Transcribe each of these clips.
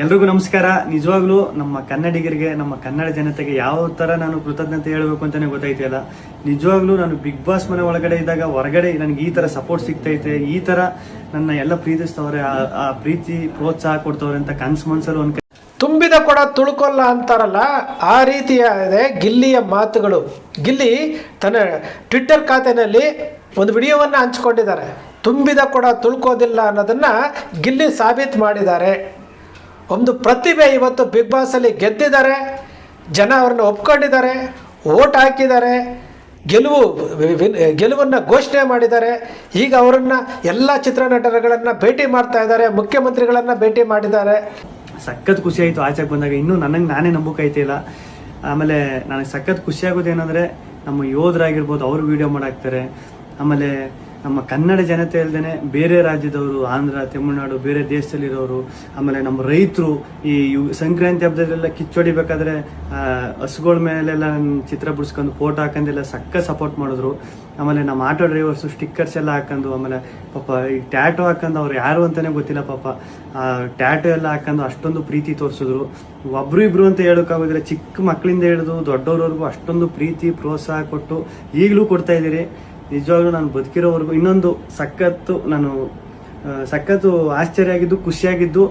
ಎಲ್ರಿಗೂ ನಮಸ್ಕಾರ. ನಿಜವಾಗ್ಲೂ ನಮ್ಮ ಕನ್ನಡಿಗರಿಗೆ, ನಮ್ಮ ಕನ್ನಡ ಜನತೆಗೆ ಯಾವ ತರ ನಾನು ಕೃತಜ್ಞತೆ ಹೇಳಬೇಕು ಅಂತಾನೆ ಗೊತ್ತಾಯ್ತಿಲ್ಲ. ನಿಜವಾಗ್ಲೂ ನಾನು ಬಿಗ್ ಬಾಸ್ ಮನೆ ಒಳಗಡೆ ಇದ್ದಾಗ ಹೊರಗಡೆ ನನಗೆ ಈ ತರ ಸಪೋರ್ಟ್ ಸಿಗ್ತೈತೆ, ಈ ತರ ನನ್ನ ಎಲ್ಲ ಪ್ರೀತಿಸ್ತವ್ರೆ, ಆ ಪ್ರೀತಿ ಪ್ರೋತ್ಸಾಹ ಕೊಡ್ತವ್ರೆ ಅಂತ ಮನ್ಸಲ್ಲಿ ಒಂದ್ ತುಂಬಿದ ಕೊಡ ತುಳ್ಕೊಲ್ಲ ಅಂತಾರಲ್ಲ, ಆ ರೀತಿಯಾದ ಗಿಲ್ಲಿಯ ಮಾತುಗಳು. ಗಿಲ್ಲಿ ತನ್ನ ಟ್ವಿಟ್ಟರ್ ಖಾತೆಯಲ್ಲಿ ಒಂದು ವಿಡಿಯೋವನ್ನು ಹಂಚಿಕೊಂಡಿದ್ದಾರೆ. ತುಂಬಿದ ಕೊಡ ತುಳ್ಕೋದಿಲ್ಲ ಅನ್ನೋದನ್ನ ಗಿಲ್ಲಿ ಸಾಬೀತು ಮಾಡಿದ್ದಾರೆ. ಒಂದು ಪ್ರತಿಭೆ ಇವತ್ತು ಬಿಗ್ ಬಾಸಲ್ಲಿ ಗೆದ್ದಿದ್ದಾರೆ, ಜನ ಅವ್ರನ್ನ ಒಪ್ಕೊಂಡಿದ್ದಾರೆ, ಓಟ್ ಹಾಕಿದ್ದಾರೆ, ಗೆಲುವನ್ನು ಘೋಷಣೆ ಮಾಡಿದ್ದಾರೆ. ಈಗ ಅವರನ್ನು ಎಲ್ಲ ಚಿತ್ರನಟರುಗಳನ್ನು ಭೇಟಿ ಮಾಡ್ತಾ ಇದ್ದಾರೆ, ಮುಖ್ಯಮಂತ್ರಿಗಳನ್ನು ಭೇಟಿ ಮಾಡಿದ್ದಾರೆ. ಸಖತ್ ಖುಷಿ ಆಯಿತು ಆಚೆಗೆ ಬಂದಾಗ. ಇನ್ನೂ ನನಗೆ ನಾನೇ ನಂಬಕಾಯ್ತಿಲ್ಲ. ಆಮೇಲೆ ನನಗೆ ಸಖತ್ ಖುಷಿ ಆಗೋದೇನೆಂದರೆ, ನಮ್ಮ ಯೋಧರಾಗಿರ್ಬೋದು ಅವರು ವಿಡಿಯೋ ಮಾಡಾಕ್ತಾರೆ. ಆಮೇಲೆ ನಮ್ಮ ಕನ್ನಡ ಜನತೆ ಅಲ್ಲದೆ ಬೇರೆ ರಾಜ್ಯದವರು, ಆಂಧ್ರ, ತಮಿಳುನಾಡು, ಬೇರೆ ದೇಶದಲ್ಲಿರೋರು, ಆಮೇಲೆ ನಮ್ಮ ರೈತರು ಈ ಸಂಕ್ರಾಂತಿ ಹಬ್ಬದಲ್ಲೆಲ್ಲ ಕಿಚ್ಚೊಡಿಬೇಕಾದ್ರೆ ಹಸುಗಳ ಮೇಲೆಲ್ಲ ಚಿತ್ರ ಬಿಡಿಸ್ಕೊಂಡು ಫೋಟೋ ಹಾಕೊಂಡೆಲ್ಲ ಸಕ್ಕ ಸಪೋರ್ಟ್ ಮಾಡಿದ್ರು. ಆಮೇಲೆ ನಮ್ಮ ಆಟೋ ಡ್ರೈವರ್ಸು ಸ್ಟಿಕ್ಕರ್ಸ್ ಎಲ್ಲ ಹಾಕೊಂಡು, ಆಮೇಲೆ ಪಾಪ ಈ ಟ್ಯಾಟೋ ಹಾಕೊಂಡು, ಅವ್ರು ಯಾರು ಅಂತಾನೆ ಗೊತ್ತಿಲ್ಲ ಪಾಪ, ಟ್ಯಾಟೋ ಎಲ್ಲ ಹಾಕೊಂಡು ಅಷ್ಟೊಂದು ಪ್ರೀತಿ ತೋರಿಸಿದ್ರು. ಒಬ್ರು ಇಬ್ರು ಅಂತ ಹೇಳೋಕ್ಕಾಗೋದಿಲ್ಲ, ಚಿಕ್ಕ ಮಕ್ಕಳಿಂದ ಹಿಡಿದು ದೊಡ್ಡವ್ರವರೆಗೂ ಅಷ್ಟೊಂದು ಪ್ರೀತಿ ಪ್ರೋತ್ಸಾಹ ಕೊಟ್ಟು ಈಗಲೂ ಕೊಡ್ತಾ ಇದ್ದೀರಿ. ನಿಜವಾಗ್ಲೂ ನಾನು ಬದುಕಿರೋವರೆಗೂ ಇನ್ನೊಂದು ಸಖತ್ತು ಆಶ್ಚರ್ಯ ಆಗಿದ್ದು, ಖುಷಿಯಾಗಿದ್ದು,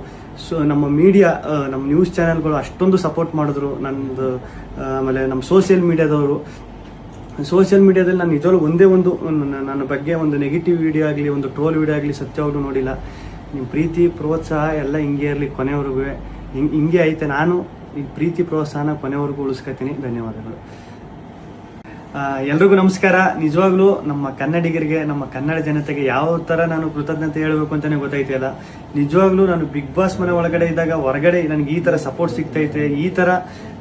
ನಮ್ಮ ಮೀಡಿಯಾ, ನಮ್ಮ ನ್ಯೂಸ್ ಚಾನೆಲ್ಗಳು ಅಷ್ಟೊಂದು ಸಪೋರ್ಟ್ ಮಾಡಿದ್ರು ನಂದು. ಆಮೇಲೆ ನಮ್ಮ ಸೋಷಿಯಲ್ ಮೀಡಿಯಾದಲ್ಲಿ ನಾನು ನಿಜವಾಗ್ಲೂ ಒಂದೇ ಒಂದು ನನ್ನ ಬಗ್ಗೆ ಒಂದು ನೆಗೆಟಿವ್ ವಿಡಿಯೋ ಆಗಲಿ, ಒಂದು ಟ್ರೋಲ್ ವಿಡಿಯೋ ಆಗಲಿ ಸತ್ಯವಾಗ್ಲೂ ನೋಡಿಲ್ಲ. ನಿಮ್ಮ ಪ್ರೀತಿ ಪ್ರೋತ್ಸಾಹ ಎಲ್ಲ ಹಿಂಗೆ ಇರಲಿ, ಕೊನೆವರೆಗೂ ಹಿಂಗೆ ಐತೆ. ನಾನು ಈ ಪ್ರೀತಿ ಪ್ರೋತ್ಸಾಹನ ಕೊನೆವರೆಗೂ ಉಳಿಸ್ಕೊತೀನಿ. ಧನ್ಯವಾದಗಳು. ಎಲ್ರಿಗೂ ನಮಸ್ಕಾರ. ನಿಜವಾಗ್ಲೂ ನಮ್ಮ ಕನ್ನಡಿಗರಿಗೆ, ನಮ್ಮ ಕನ್ನಡ ಜನತೆಗೆ ಯಾವ ತರ ನಾನು ಕೃತಜ್ಞತೆ ಹೇಳಬೇಕು ಅಂತಾನೆ ಗೊತ್ತಾಯ್ತಿಲ್ಲ. ನಿಜವಾಗ್ಲೂ ನಾನು ಬಿಗ್ ಬಾಸ್ ಮನೆ ಒಳಗಡೆ ಇದ್ದಾಗ ಹೊರಗಡೆ ನನಗೆ ಈ ತರ ಸಪೋರ್ಟ್ ಸಿಗ್ತೈತೆ, ಈ ತರ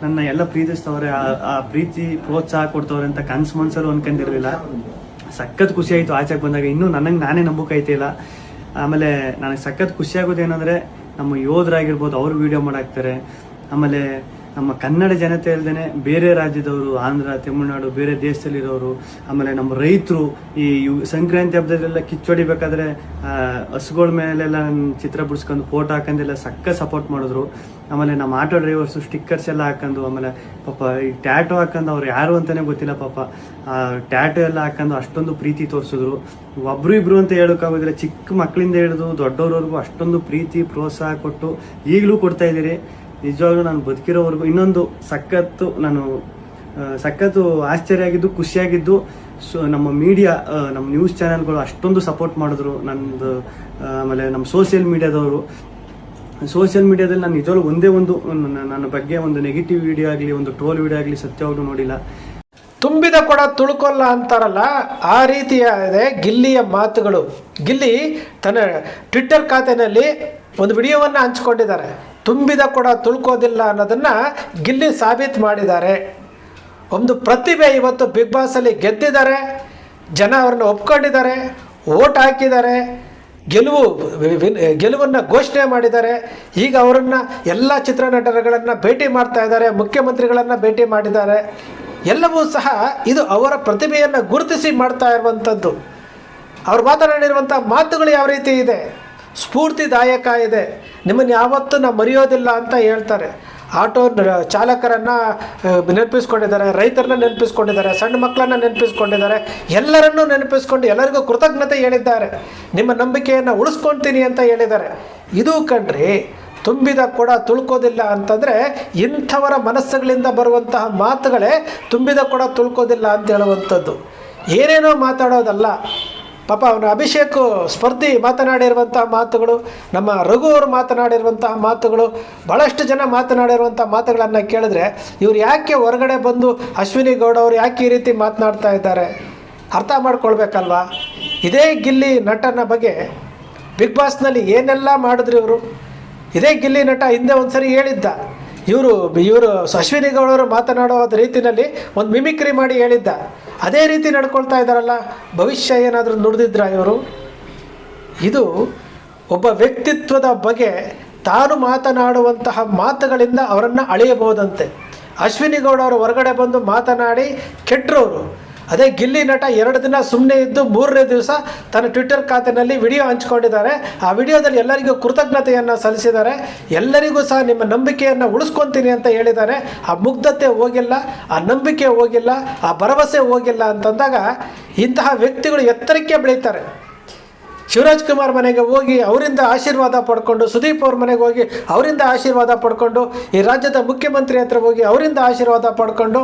ನನ್ನ ಎಲ್ಲ ಪ್ರೀತಿಸ್ತವ್ರೆ, ಆ ಪ್ರೀತಿ ಪ್ರೋತ್ಸಾಹ ಕೊಡ್ತವ್ರೆ ಅಂತ ಮನ್ಸಲ್ಲಿ ಅನ್ಕೊಂಡಿರ್ಲಿಲ್ಲ. ಸಖತ್ ಖುಷಿ ಆಯ್ತು ಆಚೆಗೆ ಬಂದಾಗ. ಇನ್ನೂ ನನಗೆ ನಾನೇ ನಂಬಕಾಯ್ತಿಲ್ಲ. ಆಮೇಲೆ ನನಗೆ ಸಖತ್ ಖುಷಿ ಆಗೋದೇನೆಂದರೆ, ನಮ್ಮ ಯೋಧರಾಗಿರ್ಬೋದು ಅವರು ವಿಡಿಯೋ ಮಾಡಾಕ್ತಾರೆ. ಆಮೇಲೆ ನಮ್ಮ ಕನ್ನಡ ಜನತೆ ಅಲ್ಲದೆ ಬೇರೆ ರಾಜ್ಯದವರು, ಆಂಧ್ರ, ತಮಿಳುನಾಡು, ಬೇರೆ ದೇಶದಲ್ಲಿರೋರು, ಆಮೇಲೆ ನಮ್ಮ ರೈತರು ಈ ಸಂಕ್ರಾಂತಿ ಹಬ್ಬದಲ್ಲೆಲ್ಲ ಕಿಚ್ಚೊಡಿಬೇಕಾದ್ರೆ ಹಸುಗಳ ಮೇಲೆಲ್ಲ ಚಿತ್ರ ಬಿಡಿಸ್ಕೊಂಡು ಫೋಟೋ ಹಾಕೊಂಡೆಲ್ಲ ಸಕ್ಕ ಸಪೋರ್ಟ್ ಮಾಡಿದ್ರು. ಆಮೇಲೆ ನಮ್ಮ ಆಟೋ ಡ್ರೈವರ್ಸು ಸ್ಟಿಕ್ಕರ್ಸ್ ಎಲ್ಲ ಹಾಕೊಂಡು, ಆಮೇಲೆ ಪಾಪ ಈ ಟ್ಯಾಟೋ ಹಾಕೊಂಡು, ಅವ್ರು ಯಾರು ಅಂತಾನೆ ಗೊತ್ತಿಲ್ಲ ಪಾಪ, ಟ್ಯಾಟೋ ಎಲ್ಲ ಹಾಕೊಂಡು ಅಷ್ಟೊಂದು ಪ್ರೀತಿ ತೋರಿಸಿದ್ರು. ಒಬ್ರು ಇಬ್ರು ಅಂತ ಹೇಳೋಕ್ಕಾಗೋದಿಲ್ಲ, ಚಿಕ್ಕ ಮಕ್ಕಳಿಂದ ಹಿಡಿದು ದೊಡ್ಡವ್ರವರೆಗೂ ಅಷ್ಟೊಂದು ಪ್ರೀತಿ ಪ್ರೋತ್ಸಾಹ ಕೊಟ್ಟು ಈಗಲೂ ಕೊಡ್ತಾ ಇದ್ದೀರಿ. ನಿಜವಾಗ್ಲೂ ನಾನು ಬದುಕಿರೋವರೆಗೂ ಇನ್ನೊಂದು ಸಖತ್ತು ಆಶ್ಚರ್ಯ ಆಗಿದ್ದು, ಖುಷಿಯಾಗಿದ್ದು, ನಮ್ಮ ಮೀಡಿಯಾ, ನಮ್ಮ ನ್ಯೂಸ್ ಚಾನೆಲ್ಗಳು ಅಷ್ಟೊಂದು ಸಪೋರ್ಟ್ ಮಾಡಿದ್ರು ನಂದು. ಆಮೇಲೆ ನಮ್ಮ ಸೋಷಿಯಲ್ ಮೀಡಿಯಾದಲ್ಲಿ ನಾನು ನಿಜವಾಗ್ಲೂ ಒಂದೇ ಒಂದು ನನ್ನ ಬಗ್ಗೆ ಒಂದು ನೆಗೆಟಿವ್ ವಿಡಿಯೋ ಆಗಲಿ, ಒಂದು ಟ್ರೋಲ್ ವಿಡಿಯೋ ಆಗಲಿ ಸತ್ಯವಾಗ್ಲೂ ನೋಡಿಲ್ಲ. ತುಂಬಿದ ಕೊಡ ತುಳ್ಕೊಲ್ಲ ಅಂತಾರಲ್ಲ, ಆ ರೀತಿಯಾದ ಗಿಲ್ಲಿಯ ಮಾತುಗಳು. ಗಿಲ್ಲಿ ತನ್ನ ಟ್ವಿಟ್ಟರ್ ಖಾತೆಯಲ್ಲಿ ಒಂದು ವಿಡಿಯೋವನ್ನು ಹಂಚಿಕೊಂಡಿದ್ದಾರೆ. ತುಂಬಿದ ಕೊಡ ತುಳ್ಕೋದಿಲ್ಲ ಅನ್ನೋದನ್ನು ಗಿಲ್ಲಿ ಸಾಬೀತು ಮಾಡಿದ್ದಾರೆ. ಒಂದು ಪ್ರತಿಭೆ ಇವತ್ತು ಬಿಗ್ ಬಾಸಲ್ಲಿ ಗೆದ್ದಿದ್ದಾರೆ, ಜನ ಅವ್ರನ್ನ ಒಪ್ಕೊಂಡಿದ್ದಾರೆ, ಓಟ್ ಹಾಕಿದ್ದಾರೆ, ಗೆಲುವನ್ನು ಘೋಷಣೆ ಮಾಡಿದ್ದಾರೆ. ಈಗ ಅವರನ್ನು ಎಲ್ಲ ಚಿತ್ರನಟರುಗಳನ್ನು ಭೇಟಿ ಮಾಡ್ತಾ ಇದ್ದಾರೆ, ಮುಖ್ಯಮಂತ್ರಿಗಳನ್ನು ಭೇಟಿ ಮಾಡಿದ್ದಾರೆ. ಎಲ್ಲವೂ ಸಹ ಇದು ಅವರ ಪ್ರತಿಭೆಯನ್ನು ಗುರುತಿಸಿ ಮಾಡ್ತಾ ಇರುವಂಥದ್ದು. ಅವ್ರು ಮಾತನಾಡಿರುವಂಥ ಮಾತುಗಳು ಯಾವ ರೀತಿ ಇದೆ, ಸ್ಫೂರ್ತಿದಾಯಕ ಇದೆ. ನಿಮ್ಮನ್ನು ಯಾವತ್ತೂ ನಾವು ಮರೆಯೋದಿಲ್ಲ ಅಂತ ಹೇಳ್ತಾರೆ. ಆಟೋ ಚಾಲಕರನ್ನು ನೆನಪಿಸ್ಕೊಂಡಿದ್ದಾರೆ, ರೈತರನ್ನ ನೆನಪಿಸ್ಕೊಂಡಿದ್ದಾರೆ, ಸಣ್ಣ ಮಕ್ಕಳನ್ನು ನೆನಪಿಸ್ಕೊಂಡಿದ್ದಾರೆ, ಎಲ್ಲರನ್ನೂ ನೆನಪಿಸ್ಕೊಂಡು ಎಲ್ಲರಿಗೂ ಕೃತಜ್ಞತೆ ಹೇಳಿದ್ದಾರೆ. ನಿಮ್ಮ ನಂಬಿಕೆಯನ್ನು ಉಳಿಸ್ಕೊಳ್ತೀನಿ ಅಂತ ಹೇಳಿದ್ದಾರೆ. ಇದು ಕಣ್ರಿ ತುಂಬಿದ ಕೊಡ ತುಳ್ಕೋದಿಲ್ಲ ಅಂತಂದರೆ, ಇಂಥವರ ಮನಸ್ಸುಗಳಿಂದ ಬರುವಂತಹ ಮಾತುಗಳೇ ತುಂಬಿದ ಕೊಡ ತುಳ್ಕೋದಿಲ್ಲ ಅಂತ ಹೇಳುವಂಥದ್ದು. ಏನೇನೋ ಮಾತಾಡೋದಲ್ಲ. ಪಾಪ ಅವನ ಅಭಿಷೇಕ್ ಸ್ಪರ್ಧಿ ಮಾತನಾಡಿರುವಂಥ ಮಾತುಗಳು, ನಮ್ಮ ರಘು ಅವರು ಮಾತನಾಡಿರುವಂತಹ ಮಾತುಗಳು, ಭಾಳಷ್ಟು ಜನ ಮಾತನಾಡಿರುವಂಥ ಮಾತುಗಳನ್ನು ಕೇಳಿದ್ರೆ ಇವ್ರು ಯಾಕೆ ಹೊರಗಡೆ ಬಂದು ಅಶ್ವಿನಿ ಗೌಡ ಅವರು ಯಾಕೆ ಈ ರೀತಿ ಮಾತನಾಡ್ತಾ ಇದ್ದಾರೆ ಅರ್ಥ ಮಾಡ್ಕೊಳ್ಬೇಕಲ್ವಾ. ಇದೇ ಗಿಲ್ಲಿ ನಟನ ಬಗ್ಗೆ ಬಿಗ್ ಬಾಸ್ನಲ್ಲಿ ಏನೆಲ್ಲ ಮಾಡಿದ್ರು ಇವರು. ಇದೇ ಗಿಲ್ಲಿ ನಟ ಹಿಂದೆ ಒಂದು ಸರಿ ಹೇಳಿದ್ದ, ಇವರು ಅಶ್ವಿನಿ ಗೌಡವರು ಮಾತನಾಡೋ ರೀತಿಯಲ್ಲಿ ಒಂದು ಮಿಮಿಕ್ರಿ ಮಾಡಿ ಹೇಳಿದ್ದ. ಅದೇ ರೀತಿ ನಡ್ಕೊಳ್ತಾ ಇದ್ದಾರಲ್ಲ, ಭವಿಷ್ಯ ಏನಾದರೂ ನುಡಿದಿದ್ರ ಇವರು? ಇದು ಒಬ್ಬ ವ್ಯಕ್ತಿತ್ವದ ಬಗ್ಗೆ ತಾನು ಮಾತನಾಡುವಂತಹ ಮಾತುಗಳಿಂದ ಅವರನ್ನು ಅಳೆಯಬಹುದಂತೆ. ಅಶ್ವಿನಿ ಗೌಡ ಅವರು ಹೊರಗಡೆ ಬಂದು ಮಾತನಾಡಿ ಕೆಟ್ಟರವರು, ಅದೇ ಗಿಲ್ಲಿ ನಟ 2 ದಿನ ಸುಮ್ಮನೆ ಇದ್ದು 3ನೇ ದಿವಸ ತನ್ನ ಟ್ವಿಟ್ಟರ್ ಖಾತೆಯಲ್ಲಿ ವಿಡಿಯೋ ಹಂಚ್ಕೊಂಡಿದ್ದಾರೆ. ಆ ವಿಡಿಯೋದಲ್ಲಿ ಎಲ್ಲರಿಗೂ ಕೃತಜ್ಞತೆಯನ್ನು ಸಲ್ಲಿಸಿದ್ದಾರೆ. ಎಲ್ಲರಿಗೂ ಸಹ ನಿಮ್ಮ ನಂಬಿಕೆಯನ್ನು ಉಳಿಸ್ಕೊತೀನಿ ಅಂತ ಹೇಳಿದ್ದಾರೆ. ಆ ಮುಗ್ಧತೆ ಹೋಗಿಲ್ಲ, ಆ ನಂಬಿಕೆ ಹೋಗಿಲ್ಲ, ಆ ಭರವಸೆ ಹೋಗಿಲ್ಲ ಅಂತಂದಾಗ ಇಂತಹ ವ್ಯಕ್ತಿಗಳು ಎತ್ತರಕ್ಕೆ ಬೆಳೀತಾರೆ. ಶಿವರಾಜ್ ಕುಮಾರ್ ಮನೆಗೆ ಹೋಗಿ ಅವರಿಂದ ಆಶೀರ್ವಾದ ಪಡ್ಕೊಂಡು, ಸುದೀಪ್ ಅವ್ರ ಮನೆಗೆ ಹೋಗಿ ಅವರಿಂದ ಆಶೀರ್ವಾದ ಪಡ್ಕೊಂಡು, ಈ ರಾಜ್ಯದ ಮುಖ್ಯಮಂತ್ರಿ ಹತ್ರ ಹೋಗಿ ಅವರಿಂದ ಆಶೀರ್ವಾದ ಪಡ್ಕೊಂಡು,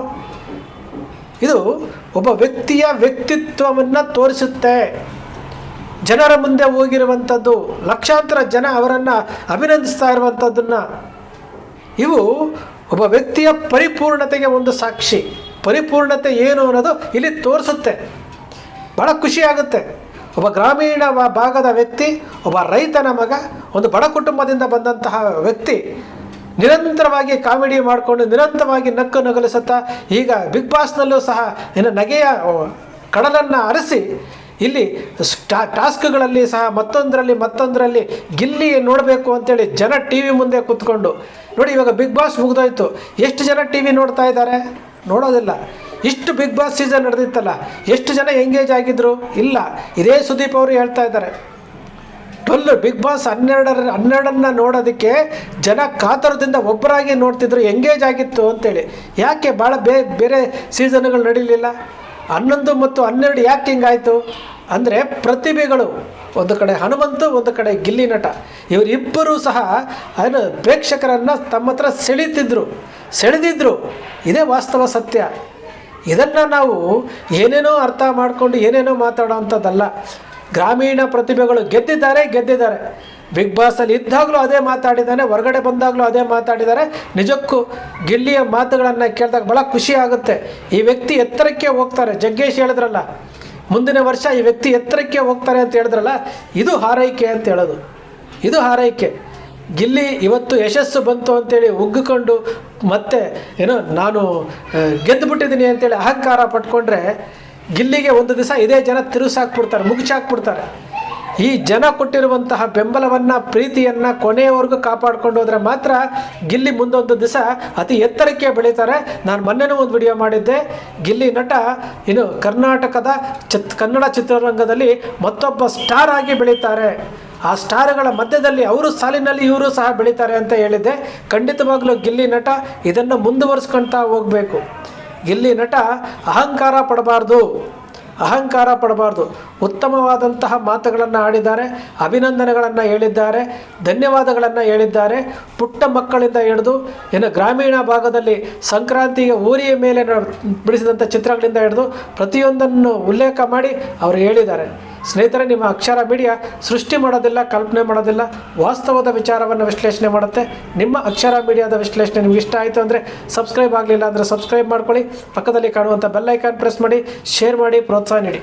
ಇದು ಒಬ್ಬ ವ್ಯಕ್ತಿಯ ವ್ಯಕ್ತಿತ್ವವನ್ನು ತೋರಿಸುತ್ತೆ. ಜನರ ಮುಂದೆ ಹೋಗಿರುವಂಥದ್ದು, ಲಕ್ಷಾಂತರ ಜನ ಅವರನ್ನು ಅಭಿನಂದಿಸ್ತಾ ಇರುವಂಥದ್ದನ್ನು, ಇವು ಒಬ್ಬ ವ್ಯಕ್ತಿಯ ಪರಿಪೂರ್ಣತೆಗೆ ಒಂದು ಸಾಕ್ಷಿ. ಪರಿಪೂರ್ಣತೆ ಏನು ಅನ್ನೋದು ಇಲ್ಲಿ ತೋರಿಸುತ್ತೆ. ಭಾಳ ಖುಷಿಯಾಗುತ್ತೆ. ಒಬ್ಬ ಗ್ರಾಮೀಣ ಭಾಗದ ವ್ಯಕ್ತಿ, ಒಬ್ಬ ರೈತನ ಮಗ, ಒಂದು ಬಡ ಕುಟುಂಬದಿಂದ ಬಂದಂತಹ ವ್ಯಕ್ತಿ ನಿರಂತರವಾಗಿ ಕಾಮಿಡಿ ಮಾಡಿಕೊಂಡು ನಿರಂತರವಾಗಿ ನಕ್ಕು ನಗಲಿಸುತ್ತಾ ಈಗ ಬಿಗ್ ಬಾಸ್ನಲ್ಲೂ ಸಹ ನಗೆಯ ಕಡಲನ್ನು ಹರಿಸಿ ಇಲ್ಲಿ ಟಾಸ್ಕ್ಗಳಲ್ಲಿ ಸಹ ಮತ್ತೊಂದರಲ್ಲಿ ಗಿಲ್ಲಿ ನೋಡಬೇಕು ಅಂತೇಳಿ ಜನ ಟಿ ವಿ ಮುಂದೆ ಕೂತ್ಕೊಂಡು ನೋಡಿ. ಇವಾಗ ಬಿಗ್ ಬಾಸ್ ಮುಗಿದೋಯ್ತು, ಎಷ್ಟು ಜನ ಟಿ ವಿ ನೋಡ್ತಾ ಇದ್ದಾರೆ? ನೋಡೋದಿಲ್ಲ. ಇಷ್ಟು ಬಿಗ್ ಬಾಸ್ ಸೀಸನ್ ನಡೆದಿತ್ತಲ್ಲ, ಎಷ್ಟು ಜನ ಎಂಗೇಜ್ ಆಗಿದ್ರು? ಇಲ್ಲ. ಇದೇ ಸುದೀಪ್ ಅವರು ಹೇಳ್ತಾ ಇದ್ದಾರೆ, 12 ಬಿಗ್ ಬಾಸ್ 12 ನೋಡೋದಕ್ಕೆ ಜನ ಕಾತರದಿಂದ ಒಬ್ಬರಾಗಿ ನೋಡ್ತಿದ್ರು, ಎಂಗೇಜ್ ಆಗಿತ್ತು ಅಂತೇಳಿ. ಯಾಕೆ ಭಾಳ ಬೇರೆ ಸೀಸನ್ಗಳು ನಡೀಲಿಲ್ಲ? 11 ಮತ್ತು 12 ಯಾಕೆ ಹಿಂಗಾಯಿತು ಅಂದರೆ, ಪ್ರತಿಭೆಗಳು, ಒಂದು ಕಡೆ ಹನುಮಂತು, ಒಂದು ಕಡೆ ಗಿಲ್ಲಿ ನಟ, ಇವರಿಬ್ಬರೂ ಸಹ ಪ್ರೇಕ್ಷಕರನ್ನು ತಮ್ಮ ಹತ್ರ ಸೆಳೆದಿದ್ರು. ಇದೇ ವಾಸ್ತವ ಸತ್ಯ. ಇದನ್ನು ನಾವು ಏನೇನೋ ಅರ್ಥ ಮಾಡಿಕೊಂಡು ಏನೇನೋ ಮಾತಾಡೋ ಅಂಥದ್ದಲ್ಲ. ಗ್ರಾಮೀಣ ಪ್ರತಿಭೆಗಳು ಗೆದ್ದಿದ್ದಾರೆ. ಬಿಗ್ ಬಾಸಲ್ಲಿ ಇದ್ದಾಗಲೂ ಅದೇ ಮಾತಾಡಿದ್ದಾನೆ, ಹೊರಗಡೆ ಬಂದಾಗಲೂ ಅದೇ ಮಾತಾಡಿದ್ದಾರೆ. ನಿಜಕ್ಕೂ ಗಿಲ್ಲಿಯ ಮಾತುಗಳನ್ನು ಕೇಳಿದಾಗ ಭಾಳ ಖುಷಿ ಆಗುತ್ತೆ. ಈ ವ್ಯಕ್ತಿ ಎತ್ತರಕ್ಕೆ ಹೋಗ್ತಾರೆ. ಜಗ್ಗೇಶ್ ಹೇಳಿದ್ರಲ್ಲ, ಮುಂದಿನ ವರ್ಷ ಈ ವ್ಯಕ್ತಿ ಎತ್ತರಕ್ಕೆ ಹೋಗ್ತಾರೆ ಅಂತ ಹೇಳಿದ್ರಲ್ಲ, ಇದು ಹಾರೈಕೆ ಅಂತ ಹೇಳೋದು. ಇದು ಹಾರೈಕೆ. ಗಿಲ್ಲಿ ಇವತ್ತು ಯಶಸ್ಸು ಬಂತು ಅಂತೇಳಿ ಉಗ್ಗಿಕೊಂಡು ಮತ್ತೆ ನಾನು ಗೆದ್ದುಬಿಟ್ಟಿದ್ದೀನಿ ಅಂತೇಳಿ ಅಹಂಕಾರ ಪಟ್ಕೊಂಡ್ರೆ ಗಿಲ್ಲಿಗೆ ಒಂದು ದಿವಸ ಇದೇ ಜನ ತಿರುಸಾಕ್ಬಿಡ್ತಾರೆ, ಮುಗಿಸಾಕ್ಬಿಡ್ತಾರೆ. ಈ ಜನ ಕೊಟ್ಟಿರುವಂತಹ ಬೆಂಬಲವನ್ನು, ಪ್ರೀತಿಯನ್ನು ಕೊನೆಯವರೆಗೂ ಕಾಪಾಡ್ಕೊಂಡು ಹೋದರೆ ಮಾತ್ರ ಗಿಲ್ಲಿ ಮುಂದೊಂದು ದಿವಸ ಅತಿ ಎತ್ತರಕ್ಕೆ ಬೆಳೀತಾರೆ. ನಾನು ಮೊನ್ನೆನೂ ಒಂದು ವಿಡಿಯೋ ಮಾಡಿದ್ದೆ, ಗಿಲ್ಲಿ ನಟ ಕರ್ನಾಟಕದ ಕನ್ನಡ ಚಿತ್ರರಂಗದಲ್ಲಿ ಮತ್ತೊಬ್ಬ ಸ್ಟಾರ್ ಆಗಿ ಬೆಳೀತಾರೆ. ಆ ಸ್ಟಾರ್ಗಳ ಮಧ್ಯದಲ್ಲಿ ಅವರು ಸಾಲಿನಲ್ಲಿ ಇವರು ಸಹ ಬೆಳೀತಾರೆ ಅಂತ ಹೇಳಿದ್ದೆ. ಖಂಡಿತವಾಗ್ಲೂ ಗಿಲ್ಲಿ ನಟ ಇದನ್ನು ಮುಂದುವರಿಸ್ಕೊಳ್ತಾ ಹೋಗಬೇಕು. ಗಿಲ್ಲಿ ನಟ ಅಹಂಕಾರ ಪಡಬಾರ್ದು. ಉತ್ತಮವಾದಂತಹ ಮಾತುಗಳನ್ನು ಆಡಿದ್ದಾರೆ, ಅಭಿನಂದನೆಗಳನ್ನು ಹೇಳಿದ್ದಾರೆ, ಧನ್ಯವಾದಗಳನ್ನು ಹೇಳಿದ್ದಾರೆ. ಪುಟ್ಟ ಮಕ್ಕಳಿಂದ ಹಿಡಿದು ಗ್ರಾಮೀಣ ಭಾಗದಲ್ಲಿ ಸಂಕ್ರಾಂತಿಗೆ ಊರಿಯ ಮೇಲೆ ಬಿಡಿಸಿದಂಥ ಚಿತ್ರಗಳಿಂದ ಹಿಡಿದು ಪ್ರತಿಯೊಂದನ್ನು ಉಲ್ಲೇಖ ಮಾಡಿ ಅವರು ಹೇಳಿದ್ದಾರೆ. ಸ್ನೇಹಿತರೆ, ನಿಮ್ಮ ಅಕ್ಷರ ಮೀಡಿಯಾ ಸೃಷ್ಟಿ ಮಾಡೋದಿಲ್ಲ, ಕಲ್ಪನೆ ಮಾಡೋದಿಲ್ಲ, ವಾಸ್ತವದ ವಿಚಾರವನ್ನು ವಿಶ್ಲೇಷಣೆ ಮಾಡುತ್ತೆ. ನಿಮ್ಮ ಅಕ್ಷರ ಮೀಡಿಯಾದ ವಿಶ್ಲೇಷಣೆ ನಿಮ್ಗೆ ಇಷ್ಟ ಆಯಿತು ಅಂದರೆ ಸಬ್ಸ್ಕ್ರೈಬ್ ಆಗಲಿಲ್ಲ ಅಂದರೆ ಸಬ್ಸ್ಕ್ರೈಬ್ ಮಾಡ್ಕೊಳ್ಳಿ. ಪಕ್ಕದಲ್ಲಿ ಕಾಣುವಂಥ ಬೆಲ್ ಐಕಾನ್ ಪ್ರೆಸ್ ಮಾಡಿ, ಶೇರ್ ಮಾಡಿ, ಪ್ರೋತ್ಸಾಹ ನೀಡಿ.